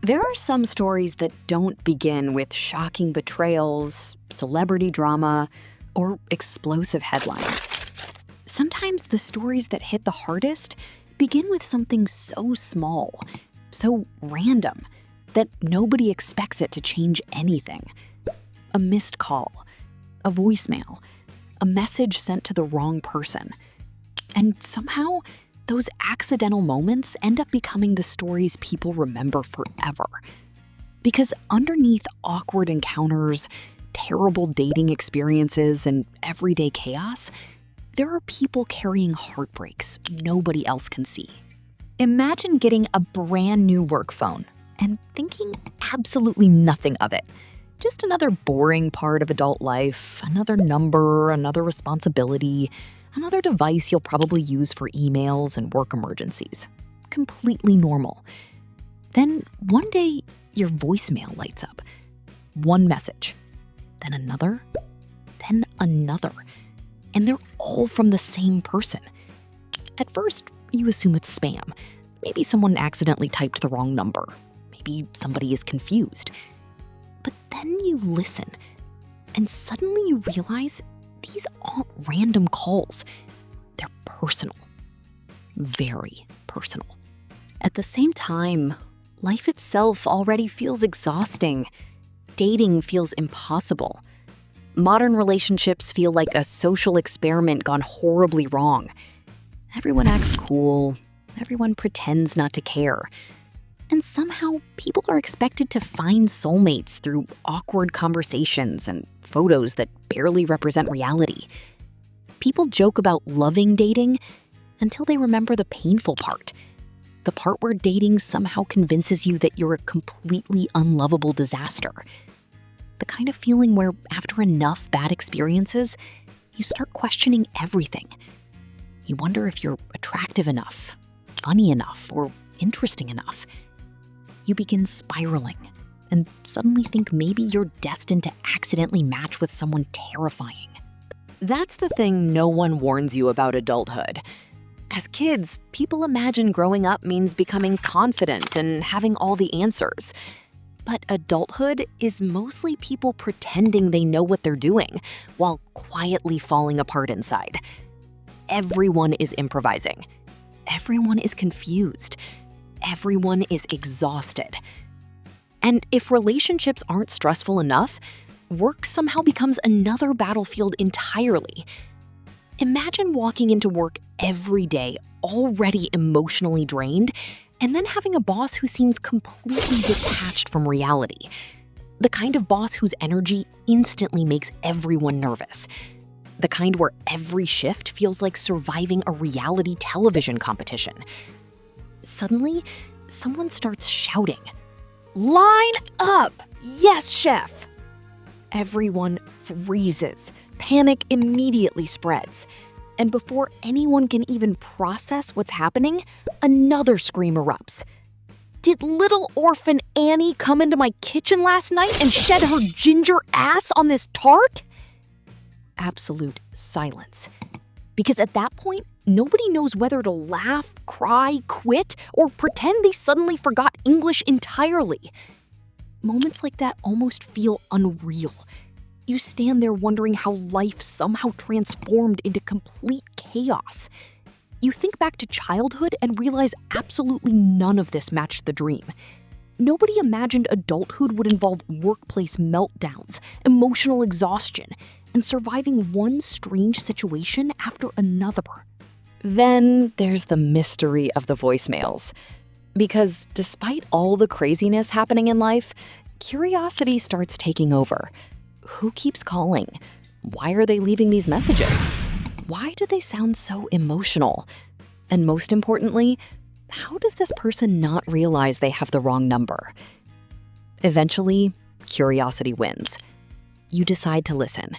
There are some stories that don't begin with shocking betrayals, celebrity drama, or explosive headlines. Sometimes the stories that hit the hardest begin with something so small, so random, that nobody expects it to change anything. A missed call, a voicemail, a message sent to the wrong person. And somehow, those accidental moments end up becoming the stories people remember forever. Because underneath awkward encounters, terrible dating experiences, and everyday chaos, there are people carrying heartbreaks nobody else can see. Imagine getting a brand new work phone and thinking absolutely nothing of it. Just another boring part of adult life, another number, another responsibility, another device you'll probably use for emails and work emergencies. Completely normal. Then one day, your voicemail lights up. One message, then another, then another. And they're all from the same person. At first, you assume it's spam. Maybe someone accidentally typed the wrong number. Maybe somebody is confused. But then you listen, and suddenly you realize these aren't random calls. They're personal. Very personal. At the same time, life itself already feels exhausting. Dating feels impossible. Modern relationships feel like a social experiment gone horribly wrong. Everyone acts cool. Everyone pretends not to care. And somehow, people are expected to find soulmates through awkward conversations and photos that barely represent reality. People joke about loving dating until they remember the painful part. The part where dating somehow convinces you that you're a completely unlovable disaster. The kind of feeling where, after enough bad experiences, you start questioning everything. You wonder if you're attractive enough, funny enough, or interesting enough. You begin spiraling and suddenly think maybe you're destined to accidentally match with someone terrifying. That's the thing no one warns you about adulthood. As kids, people imagine growing up means becoming confident and having all the answers. But adulthood is mostly people pretending they know what they're doing while quietly falling apart inside. Everyone is improvising. Everyone is confused. Everyone is exhausted. And if relationships aren't stressful enough, work somehow becomes another battlefield entirely. Imagine walking into work every day already emotionally drained, and then having a boss who seems completely detached from reality. The kind of boss whose energy instantly makes everyone nervous. The kind where every shift feels like surviving a reality television competition. Suddenly, someone starts shouting, "Line up! Yes, chef!" Everyone freezes. Panic immediately spreads. And before anyone can even process what's happening, another scream erupts. "Did little orphan Annie come into my kitchen last night and shed her ginger ass on this tart?" Absolute silence. Because at that point, nobody knows whether to laugh, cry, quit, or pretend they suddenly forgot English entirely. Moments like that almost feel unreal. You stand there wondering how life somehow transformed into complete chaos. You think back to childhood and realize absolutely none of this matched the dream. Nobody imagined adulthood would involve workplace meltdowns, emotional exhaustion, and surviving one strange situation after another. Then there's the mystery of the voicemails. Because despite all the craziness happening in life, curiosity starts taking over. Who keeps calling? Why are they leaving these messages? Why do they sound so emotional? And most importantly, how does this person not realize they have the wrong number? Eventually, curiosity wins. You decide to listen.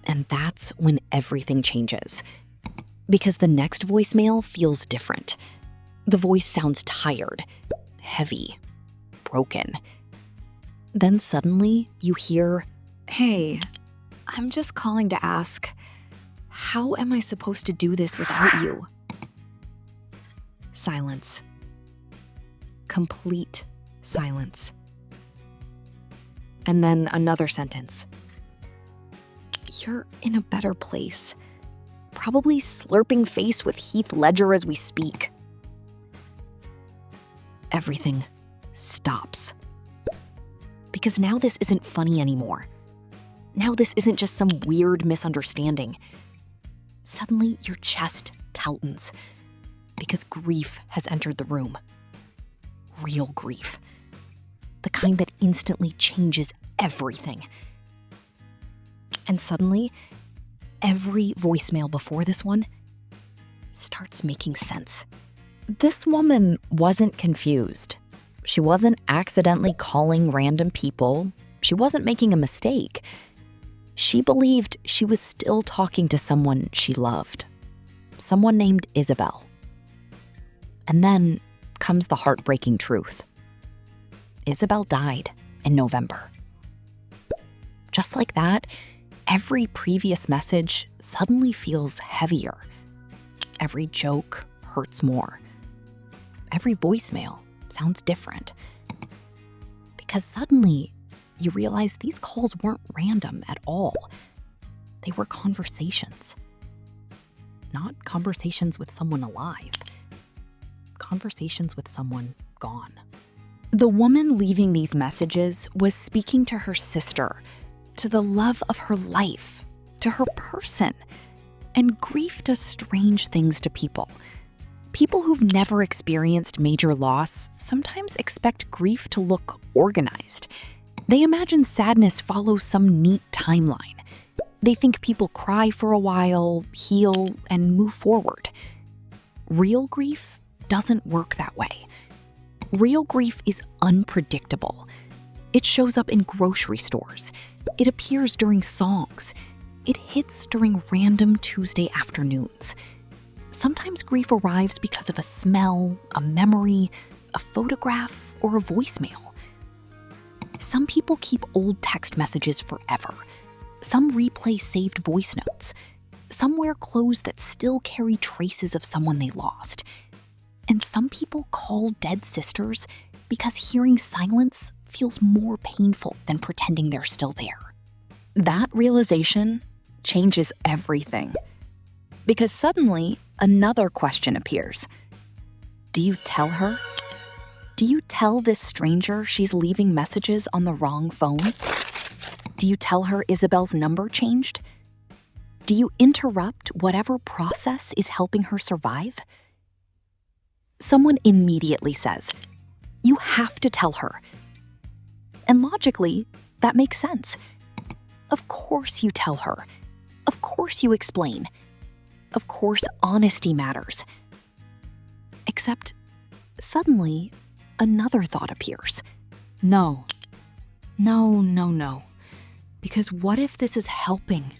And that's when everything changes. Because the next voicemail feels different. The voice sounds tired, heavy, broken. Then suddenly you hear, Hey, I'm just calling to ask, how am I supposed to do this without you? silence. Complete Silence. And then another sentence. You're in a better place. Probably slurping face with Heath Ledger as we speak. Everything stops. Because now this isn't funny anymore. Now this isn't just some weird misunderstanding. Suddenly your chest tightens because grief has entered the room. Real grief. The kind that instantly changes everything. And suddenly, every voicemail before this one starts making sense. This woman wasn't confused. She wasn't accidentally calling random people. She wasn't making a mistake. She believed she was still talking to someone she loved. Someone named Isabelle. And then comes the heartbreaking truth. Isabelle died in November. Just like that, every previous message suddenly feels heavier. Every joke hurts more. Every voicemail sounds different. Because suddenly, you realize these calls weren't random at all. They were conversations. Not conversations with someone alive. Conversations with someone gone. The woman leaving these messages was speaking to her sister, to the love of her life, to her person. And grief does strange things to people. People who've never experienced major loss sometimes expect grief to look organized. They imagine sadness follows some neat timeline. They think people cry for a while, heal, and move forward. Real grief doesn't work that way. Real grief is unpredictable. It shows up in grocery stores. It appears during songs. It hits during random Tuesday afternoons. Sometimes grief arrives because of a smell, a memory, a photograph, or a voicemail. Some people keep old text messages forever. Some replay saved voice notes. Some wear clothes that still carry traces of someone they lost. And some people call dead sisters because hearing silence feels more painful than pretending they're still there. That realization changes everything. Because suddenly, another question appears. Do you tell her? Do you tell this stranger she's leaving messages on the wrong phone? Do you tell her Isabelle's number changed? Do you interrupt whatever process is helping her survive? Someone immediately says, you have to tell her. And logically, that makes sense. Of course you tell her. Of course you explain. Of course honesty matters. Except, suddenly, another thought appears. No. No. Because what if this is helping?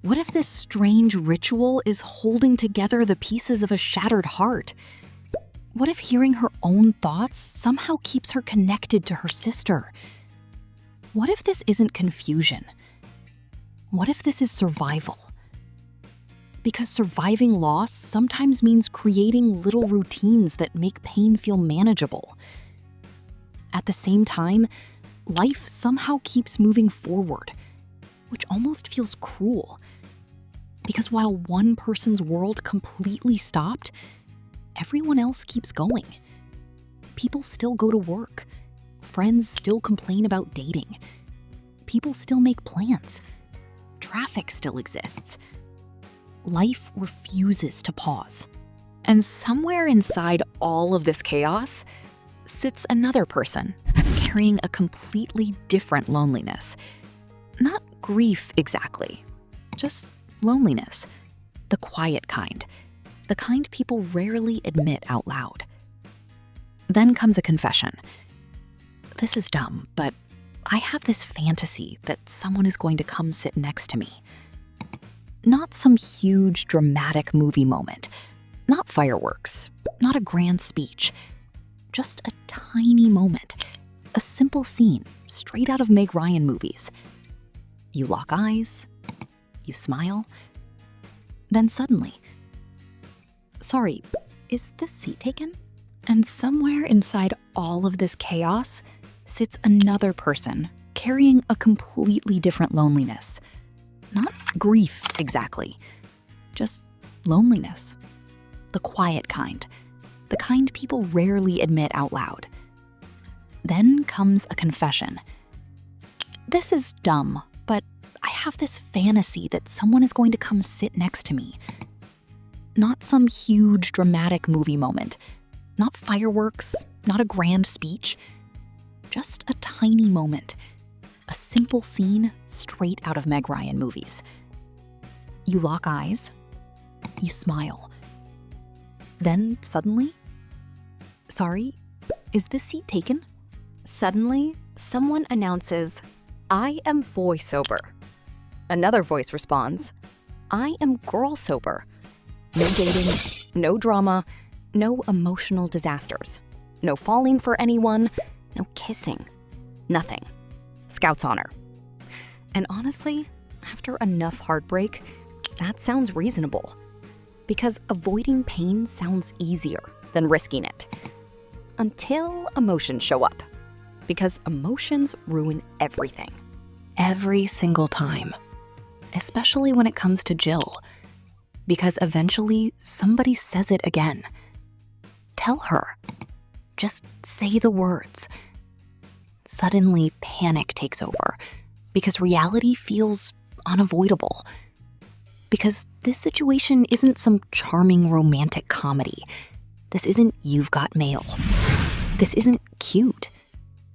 What if this strange ritual is holding together the pieces of a shattered heart? What if hearing her own thoughts somehow keeps her connected to her sister? What if this isn't confusion? What if this is survival? Because surviving loss sometimes means creating little routines that make pain feel manageable. At the same time, life somehow keeps moving forward, which almost feels cruel. Because while one person's world completely stopped, everyone else keeps going. People still go to work. Friends still complain about dating. People still make plans. Traffic still exists. Life refuses to pause. And somewhere inside all of this chaos sits another person, carrying a completely different loneliness. Not grief exactly, just loneliness. The quiet kind. The kind people rarely admit out loud. Then comes a confession. This is dumb, but I have this fantasy that someone is going to come sit next to me. Not some huge dramatic movie moment. Not fireworks. Not a grand speech. Just a tiny moment. A simple scene straight out of Meg Ryan movies. You lock eyes. You smile. Then suddenly, sorry, is this seat taken? And somewhere inside all of this chaos sits another person carrying a completely different loneliness. Not grief exactly, just loneliness. The quiet kind, the kind people rarely admit out loud. Then comes a confession. This is dumb, but I have this fantasy that someone is going to come sit next to me. Not some huge dramatic movie moment, not fireworks, not a grand speech, just a tiny moment, a simple scene straight out of Meg Ryan movies. You lock eyes, you smile. Then suddenly, sorry, is this seat taken? Suddenly, someone announces, "I am boy sober." Another voice responds, "I am girl sober." No dating, no drama, no emotional disasters, no falling for anyone, no kissing, nothing. Scout's honor. And honestly, after enough heartbreak, that sounds reasonable. Because avoiding pain sounds easier than risking it. Until emotions show up. Because emotions ruin everything. Every single time. Especially when it comes to Jill. Because eventually somebody says it again. Tell her. Just say the words. Suddenly, panic takes over. Because reality feels unavoidable. Because this situation isn't some charming romantic comedy. This isn't You've Got Mail. This isn't cute.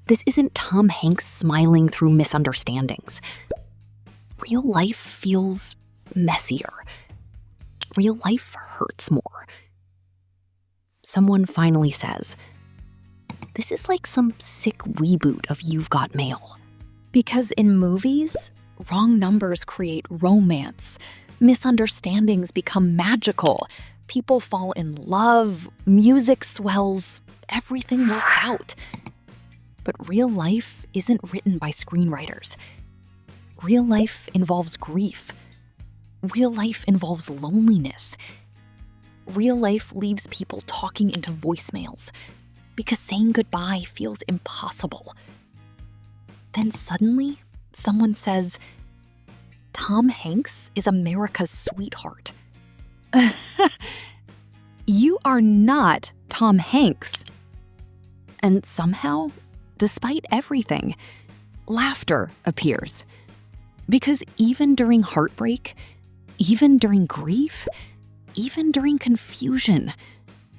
This isn't Tom Hanks smiling through misunderstandings. Real life feels messier. Real life hurts more. Someone finally says, "This is like some sick reboot of You've Got Mail." Because in movies, wrong numbers create romance. Misunderstandings become magical. People fall in love. Music swells. Everything works out. But real life isn't written by screenwriters. Real life involves grief. Real life involves loneliness. Real life leaves people talking into voicemails because saying goodbye feels impossible. Then suddenly, someone says, "Tom Hanks is America's sweetheart." You are not Tom Hanks. And somehow, despite everything, laughter appears. Because even during heartbreak, even during grief, even during confusion,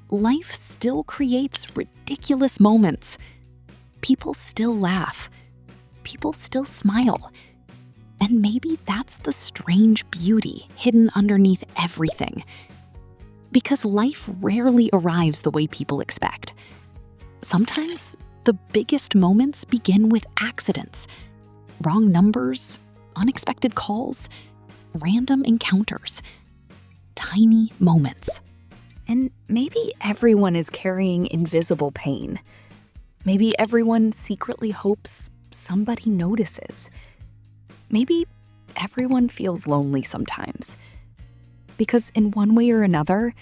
life still creates ridiculous moments. People still laugh. People still smile. And maybe that's the strange beauty hidden underneath everything. Because life rarely arrives the way people expect. Sometimes the biggest moments begin with accidents, wrong numbers, unexpected calls, random encounters, tiny moments. And maybe everyone is carrying invisible pain. Maybe everyone secretly hopes somebody notices. Maybe everyone feels lonely sometimes. Because in one way or another,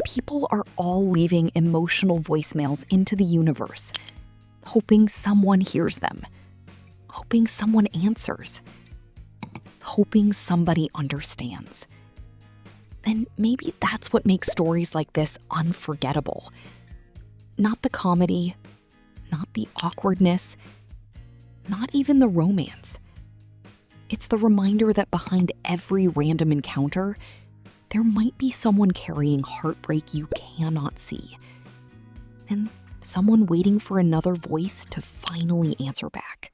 people are all leaving emotional voicemails into the universe, hoping someone hears them, hoping someone answers, hoping somebody understands. And maybe that's what makes stories like this unforgettable. Not the comedy, not the awkwardness, not even the romance. It's the reminder that behind every random encounter, there might be someone carrying heartbreak you cannot see. And someone waiting for another voice to finally answer back.